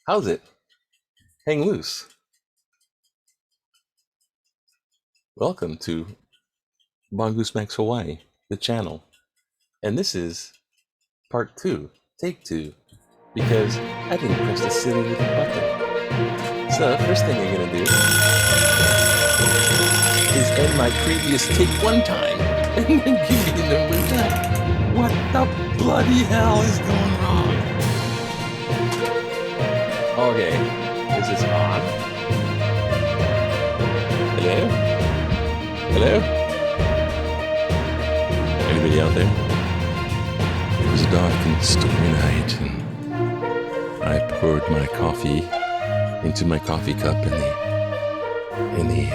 How's it? Hang loose. Welcome to Mongoose Max Hawaii, the channel. And this is part 2, take 2, because I didn't press the silly little button. So, first thing I'm going to do is end my previous take 1 time, and then give you the number time. What the bloody hell is going wrong? Okay, is this on? Hello? Hello? Anybody out there? It was a dark and stormy night, and I poured my coffee into my coffee cup, and the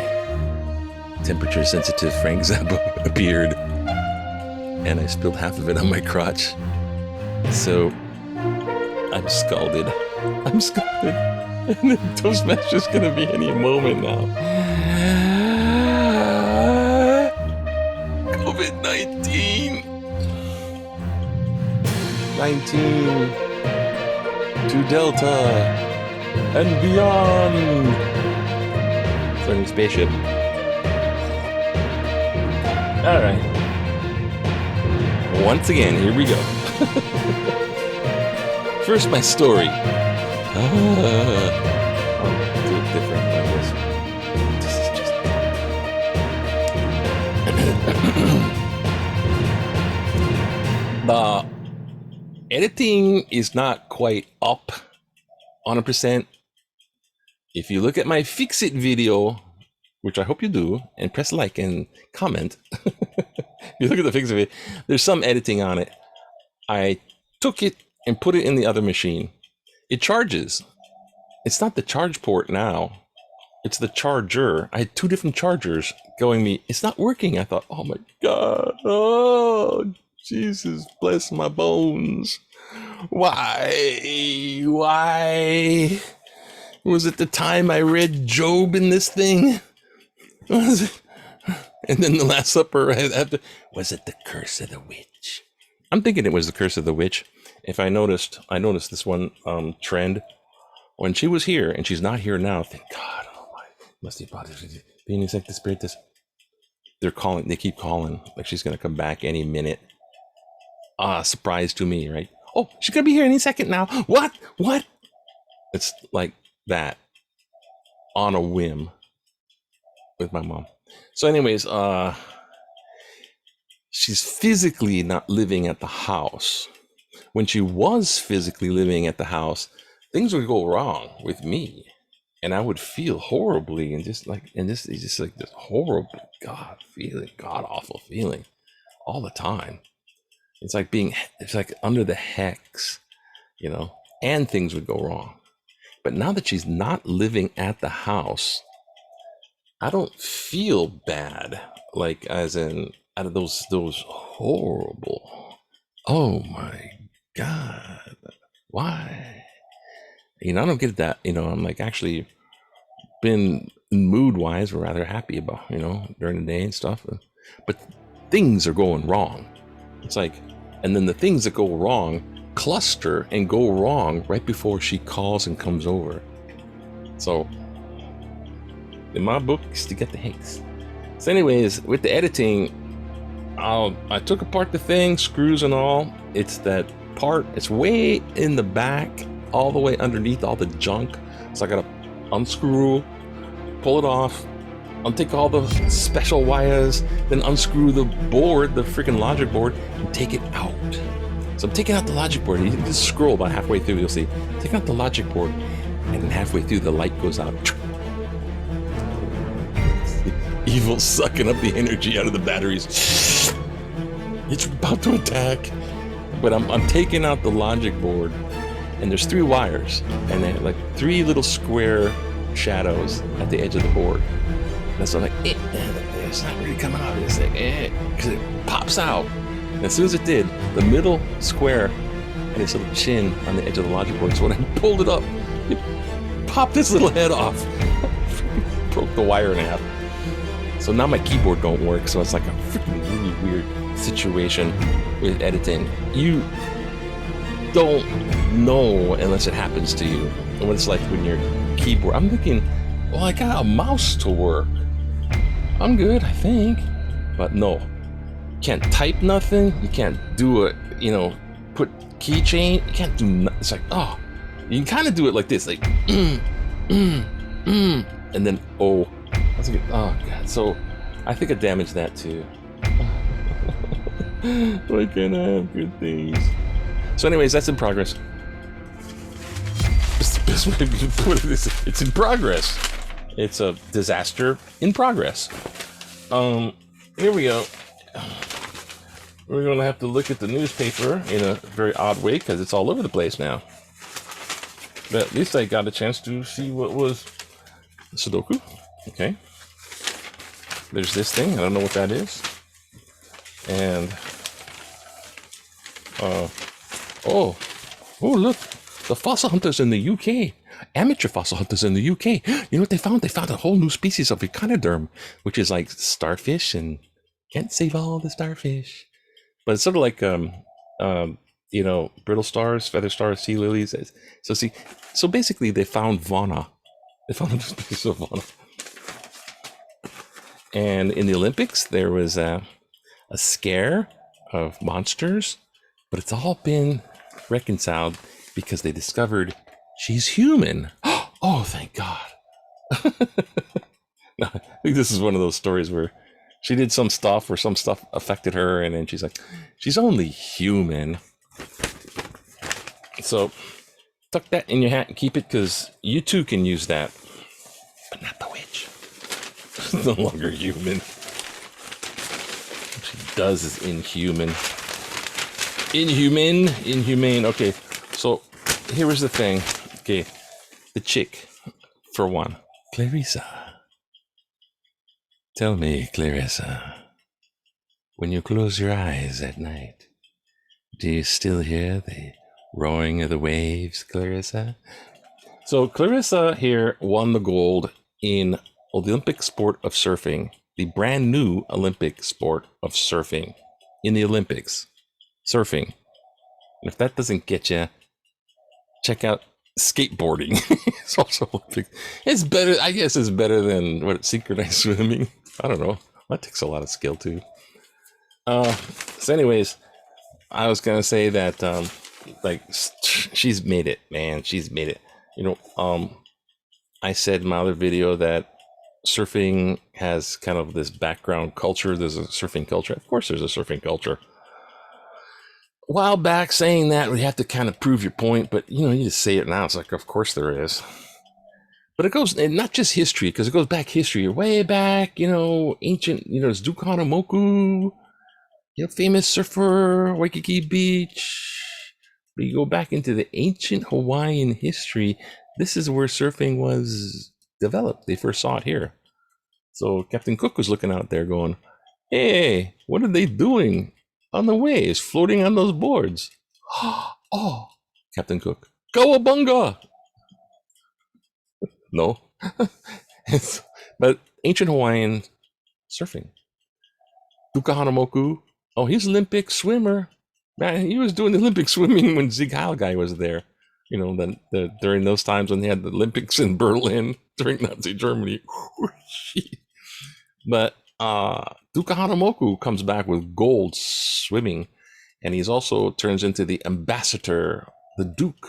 temperature-sensitive Frank Zappa appeared, and I spilled half of it on my crotch. So I'm scalded. I'm scalded, and the Toastmaster's gonna be any moment now. COVID-19. 19 to Delta and beyond. Flying spaceship. All right. Once again, here we go. First, my story. I'll do it different like this. This is just... The editing is not quite up 100%. If you look at my fix-it video, which I hope you do, and press like and comment. You look at the fix-it video, there's some editing on it. I took it and put it in the other machine. It charges. It's not the charge port now. It's the charger. I had 2 different chargers going me. It's not working. I thought, oh my God. Oh, Jesus, bless my bones. Why? Why? Was it the time I read Job in this thing? Was it? And then the Last Supper, was it the curse of the witch? I'm thinking it was the curse of the witch. If I noticed this one trend when she was here, and she's not here now. Thank God. Oh my, must be being like the spiritus. They're calling. They keep calling like she's gonna come back any minute. Surprise to me, right? Oh, she's gonna be here any second now. What? What? It's like that on a whim with my mom. So, anyways, she's physically not living at the house. When she was physically living at the house, things would go wrong with me, and I would feel horribly, and just like this horrible god awful feeling all the time. It's like under the hex, and things would go wrong. But now that she's not living at the house, I don't feel bad, like as in out of those horrible, oh my God, why? I don't get that. I'm like actually been mood wise rather happy about, during the day and stuff. But things are going wrong. It's like, and then the things that go wrong cluster and go wrong right before she calls and comes over. So in my books, to get the hicks. So anyways, with the editing, I took apart the thing, screws and all. It's that part, it's way in the back, all the way underneath all the junk. So I gotta unscrew, pull it off, untake all the special wires, then unscrew the board, the freaking logic board, and take it out. So I'm taking out the logic board. You can just scroll about halfway through, you'll see. Take out the logic board, and then halfway through the light goes out. Evil sucking up the energy out of the batteries. It's about to attack. But I'm taking out the logic board, and there's 3 wires, and they're like 3 little square shadows at the edge of the board. And so I'm like, it's not really coming out. It's like, because it pops out. And as soon as it did, the middle square and its little chin on the edge of the logic board. So when I pulled it up, it popped its little head off. Broke the wire in half. So now my keyboard don't work. So it's like a freaking really weird situation with editing. don't know unless it happens to you. And what it's like when your keyboard. I'm thinking, well, I got a mouse to work. I'm good, I think. But no, you can't type nothing. You can't do it. Put keychain. You can't do. It's like, oh, you can kind of do it like this, like, and then oh, I was like, oh god. So I think I damaged that too. Why can't I have good things? So, anyways, that's in progress. It's the best way to put it. It's in progress. It's a disaster in progress. Here we go. We're going to have to look at the newspaper in a very odd way because it's all over the place now. But at least I got a chance to see what was Sudoku. Okay. There's this thing. I don't know what that is. And, oh, look. The fossil hunters in the UK. Amateur fossil hunters in the UK. You know what they found? They found a whole new species of echinoderm, which is like starfish, and can't save all the starfish. But it's sort of like, brittle stars, feather stars, sea lilies. So basically they found fauna. They found a new species of fauna. And in the Olympics, there was a scare of monsters, but it's all been reconciled because they discovered she's human. Oh, thank God. No, I think this is one of those stories where she did some stuff or some stuff affected her, and then she's like, she's only human. So tuck that in your hat and keep it, because you too can use that. But not the witch. She's no longer human. What she does is inhuman. Inhumane. Okay, so here was the thing. Okay, the chick, for one. Clarissa. Tell me, Clarissa, when you close your eyes at night, do you still hear the roaring of the waves, Clarissa? So Clarissa here won the gold in the Olympic sport of surfing, the brand new Olympic sport of surfing in the Olympics. Surfing. And if that doesn't get you, check out skateboarding. It's also Olympic. It's better, I guess it's better than synchronized swimming. I don't know. That takes a lot of skill too. So anyways, I was gonna say that she's made it, man. She's made it. I said in my other video that surfing has kind of this background culture. There's a surfing culture. Of course there's a surfing culture. A while back saying that, we have to kind of prove your point, but you just say it now. It's like, of course there is. But it goes, and not just history, because it goes back history, way back, ancient, it's Duke Hanamoku, famous surfer, Waikiki Beach. But you go back into the ancient Hawaiian history, this is where surfing was developed. They first saw it here. So Captain Cook was looking out there going, hey, what are they doing on the waves, floating on those boards? Oh, Captain Cook, Kawabunga! No. But ancient Hawaiian surfing. Duka Hanamoku, oh, he's an Olympic swimmer. Man, he was doing the Olympic swimming when Sieg Heil guy was there. During those times when they had the Olympics in Berlin during Nazi Germany. But Duka Hanamoku comes back with gold swimming, and he's also turns into the ambassador, the Duke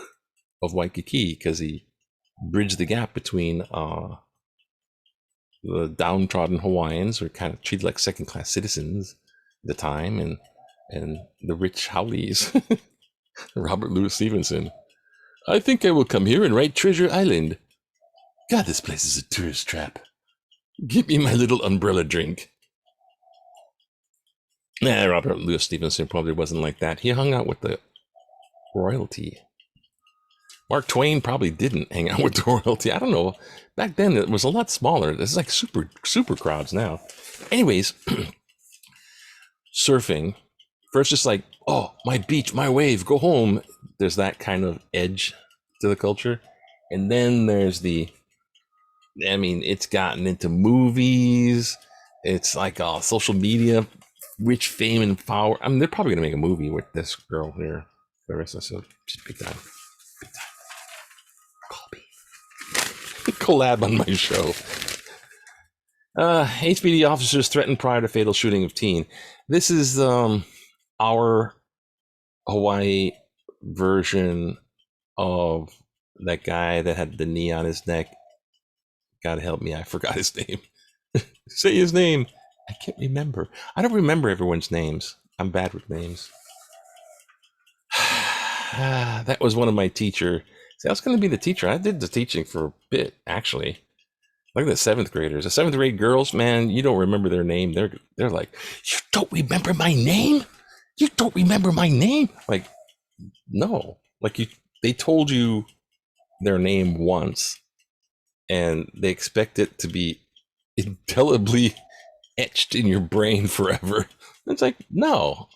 of Waikiki, because he bridged the gap between the downtrodden Hawaiians, who were kind of treated like second-class citizens at the time, and the rich haoles. Robert Louis Stevenson. I think I will come here and write Treasure Island. God, this place is a tourist trap. Give me my little umbrella drink. Nah, Robert Louis Stevenson probably wasn't like that. He hung out with the royalty. Mark Twain probably didn't hang out with the royalty. I don't know. Back then, it was a lot smaller. This is like super crowds now. Anyways, surfing. First, just like, oh, my beach, my wave, go home. There's that kind of edge to the culture. And then there's it's gotten into movies. It's like social media, rich fame and power. They're probably going to make a movie with this girl here. Clarissa, so she's big time. Big time. Collab on my show. HPD officers threatened prior to fatal shooting of teen. This is our Hawaii version of that guy that had the knee on his neck. God help me, I forgot his name. Say his name. I can't remember. I don't remember everyone's names. I'm bad with names. That was one of my teacher. See, I was going to be the teacher. I did the teaching for a bit, actually. Look at the seventh graders. The seventh grade girls, man, you don't remember their name. They're like, you don't remember my name? You don't remember my name? Like, no. Like they told you their name once, and they expect it to be indelibly etched in your brain forever. It's like, no.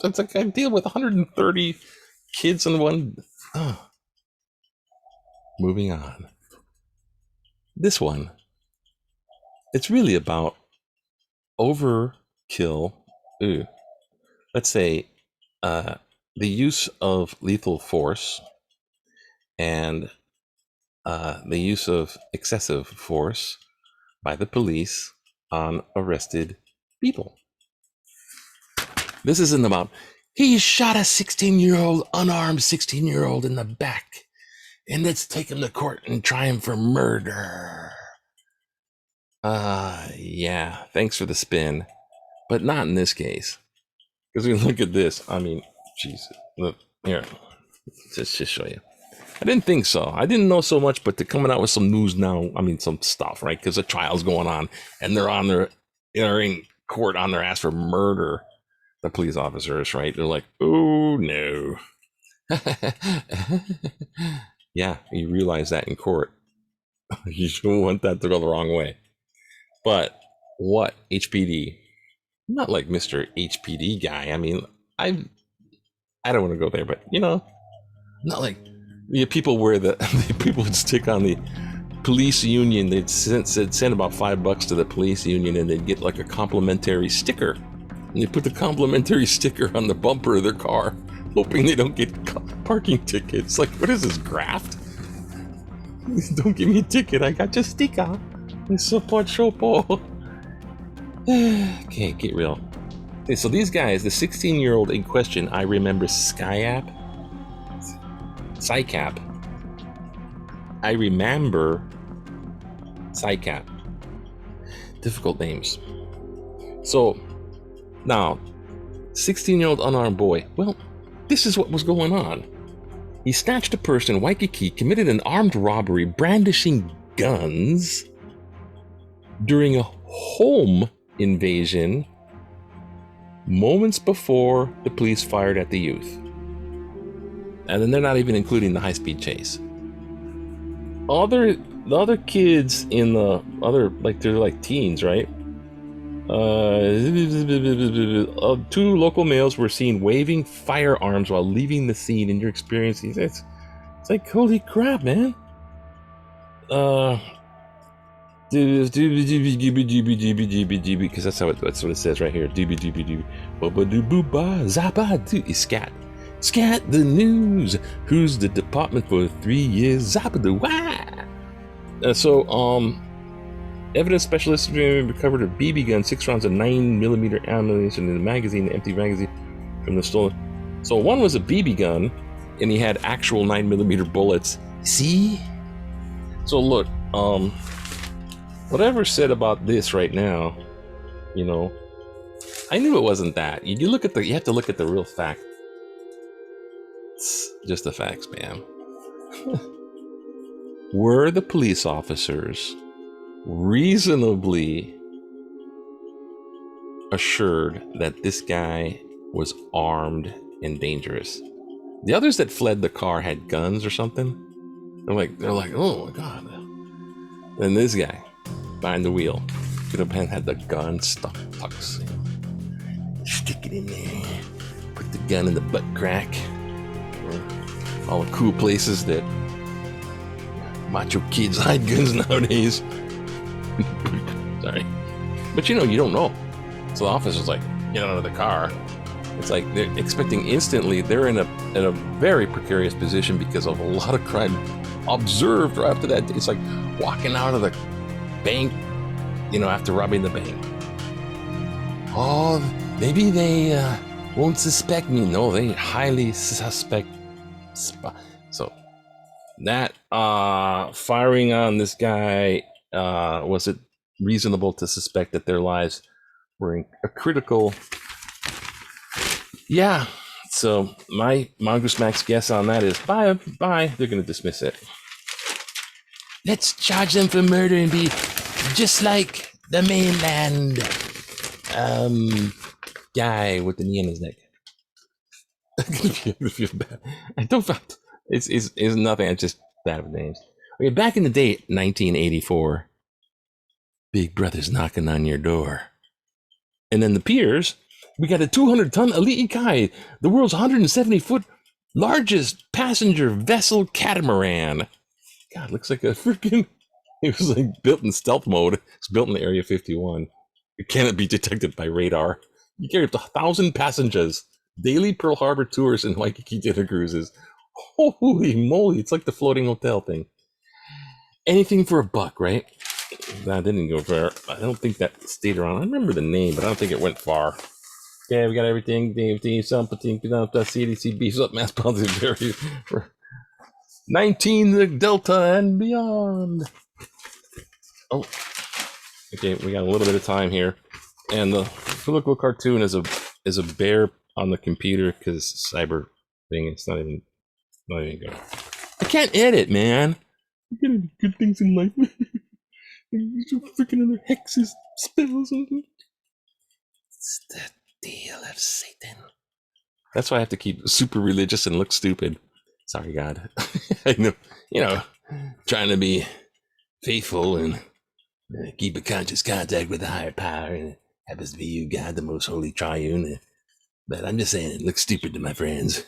It's like I deal with 130 kids in one. Oh. Moving on. This one, it's really about overkill. Let's say the use of lethal force and the use of excessive force by the police on arrested people. This isn't about, he shot a 16-year-old, unarmed 16-year-old in the back, and let's take him to court and try him for murder. Yeah, thanks for the spin, but not in this case. Because we look at this, I mean, Jesus, look, here, just show you. I didn't think so. I didn't know so much, but they're coming out with some news now. I mean, some stuff, right? Because the trial's going on, and they're in court on their ass for murder. The police officers, right? They're like, oh no. Yeah, you realize that in court. You don't want that to go the wrong way. But what HPD? I'm not like Mr. HPD guy. I mean, I don't want to go there, but not like people where the people would stick on the police union. They'd send about $5 to the police union, and they'd get like a complimentary sticker. And they put the complimentary sticker on the bumper of their car, hoping they don't get parking tickets. Like, what is this, graft? Don't give me a ticket, I got your sticker. Support Shopo. Okay, get real. Okay, so these guys, the 16-year-old in question, I remember Skycap. I remember Skycap. Difficult names. So, now, 16-year-old unarmed boy. Well, this is what was going on. He snatched a purse in Waikiki, committed an armed robbery, brandishing guns during a home invasion moments before the police fired at the youth. And then they're not even including the high-speed chase. The other kids in the other, like, they're like teens, right? 2 local males were seen waving firearms while leaving the scene. In your experience, it's like, holy crap, man. Because that's what it says right here. Scat. Scat the news. Who's the department for 3 years? Evidence specialists recovered a BB gun, 6 rounds of 9mm ammunition in the magazine, the empty magazine from the stolen. So one was a BB gun, and he had actual 9mm bullets. See? So look, whatever said about this right now, I knew it wasn't that. You have to look at the real fact. It's just the facts, man. Were the police officers reasonably assured that this guy was armed and dangerous? The others that fled the car had guns or something. They're like, oh my god. Then this guy behind the wheel could have had the gun stuck, stick it in there, put the gun in the butt crack. All the cool places that macho kids hide guns nowadays. Sorry. But you don't know. So the officer's like, get out of the car. It's like they're expecting instantly. They're in a very precarious position because of a lot of crime observed right after that. It's like walking out of the bank, after robbing the bank. Oh, maybe they won't suspect me. No, they highly suspect. So that firing on this guy, was it reasonable to suspect that their lives were in a critical? Yeah. So my Mongoose Max guess on that is bye. They're going to dismiss it. Let's charge them for murder and be just like the mainland guy with the knee in his neck. I don't. It's nothing. I'm just bad with names. Okay, back in the day, 1984. Big Brother's knocking on your door, and then the piers. We got a 200-ton Elite Kai, the world's 170-foot largest passenger vessel catamaran. God, looks like a freaking. It was like built in stealth mode. It's built in Area 51. It cannot be detected by radar. You carry up to 1,000 passengers. Daily Pearl Harbor tours and Waikiki dinner cruises. Holy moly! It's like the floating hotel thing. Anything for $1, right? That didn't go far. I don't think that stayed around. I remember the name, but I don't think it went far. Okay, we got everything. Something, CDC beefs up mass positive 19 the Delta and beyond. Oh, okay, we got a little bit of time here, and the political cartoon is a bear on the computer because cyber thing. It's not even good. I can't edit, man. You gotta do good things in life. You're so freaking under hexes, spells, and it's the deal of Satan. That's why I have to keep super religious and look stupid. Sorry, God. I know, trying to be faithful and keep a conscious contact with the higher power, and it happens to be you, God, the most holy triune. But I'm just saying, it looks stupid to my friends.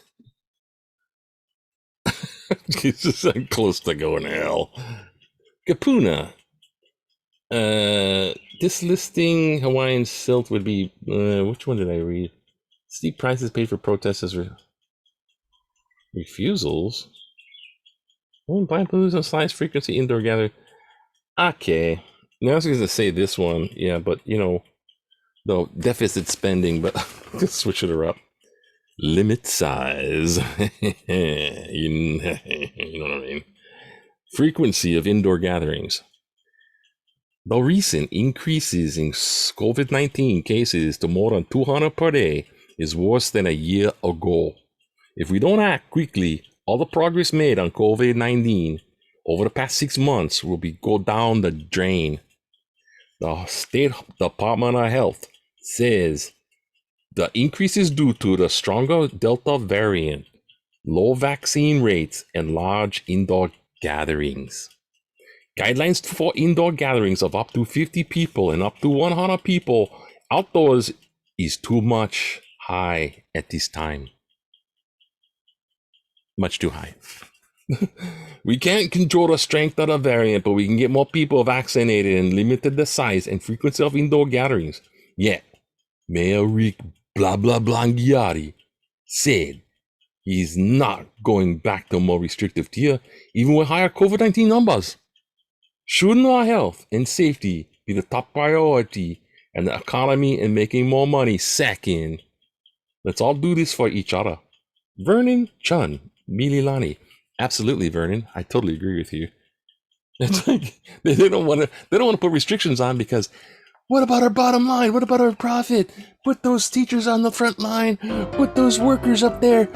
It's just like close to going to hell. Kapuna. This listing, Hawaiian silt would be, which one did I read? Steep prices paid for protesters' refusals. Blind blues and slice frequency indoor gathering. Okay. Now I was going to say this one, yeah, but no deficit spending, but let's switch it up. Limit size. You know what I mean? Frequency of indoor gatherings. The recent increases in COVID-19 cases to more than 200 per day is worse than a year ago. If we don't act quickly, all the progress made on COVID-19 over the past 6 months will go down the drain. The State Department of Health says the increase is due to the stronger Delta variant, low vaccine rates, and large indoor gatherings. Guidelines for indoor gatherings of up to 50 people and up to 100 people outdoors is too much high at this time. Much too high. We can't control the strength of the variant, but we can get more people vaccinated and limited the size and frequency of indoor gatherings. Yet, Mayor Rick Blablablanghiari said he's not going back to a more restrictive tier, even with higher COVID-19 numbers. Shouldn't our health and safety be the top priority and the economy and making more money second? Let's all do this for each other. Vernon Chun, Mililani. Absolutely, Vernon. I totally agree with you. It's like they don't want to put restrictions on because what about our bottom line? What about our profit? Put those teachers on the front line. Put those workers up there.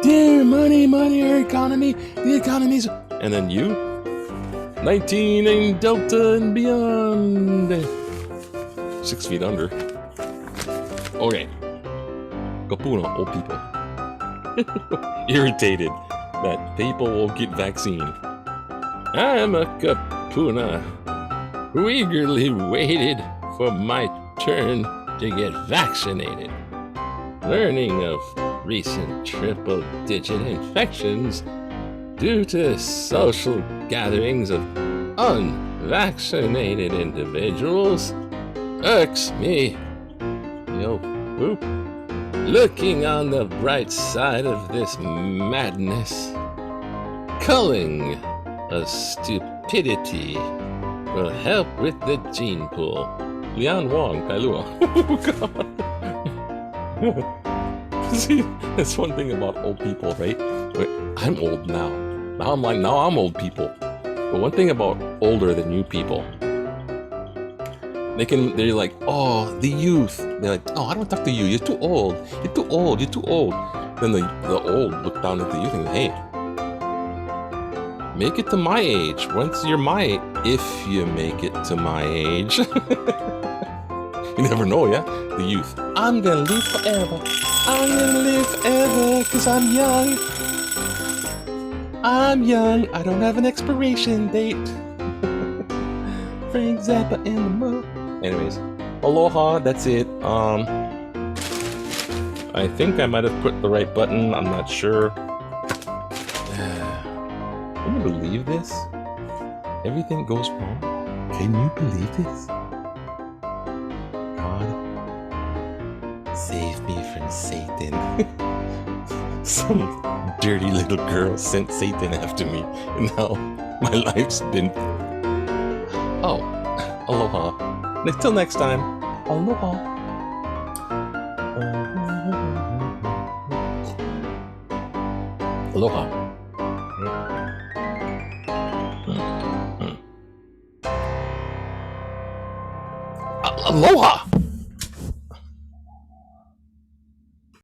Dear money, our economy. The economy's. And then you? 19 and Delta and beyond. 6 feet under. Okay. Kapuna, old people. Irritated that people will get vaccine. I'm a Kapuna who eagerly waited for my turn to get vaccinated. Learning of recent triple-digit infections due to social gatherings of unvaccinated individuals irks me. Yo, whoop. Looking on the bright side of this madness, culling of stupidity will help with the gene pool. Lian Wang, Kailua. Oh, God. See, that's one thing about old people, right? I'm old now. Now I'm old people. But one thing about older than you people, they're like, oh, the youth. They're like, oh, I don't talk to you. You're too old. You're too old. You're too old. Then the old look down at the youth and go, hey, make it to my age. Once you're my age, if you make it to my age. You never know, yeah? The youth. I'm gonna live forever. I'm gonna live forever because I'm young. I'm young. I don't have an expiration date. Frank Zappa in the mud. Anyways, aloha, that's it. I think I might have put the right button, I'm not sure. Can you believe this? Everything goes wrong. Can you believe this? God, save me from Satan. Some dirty little girl sent Satan after me, and now my life's been... Oh, aloha. Until next time, aloha. Aloha. Aloha!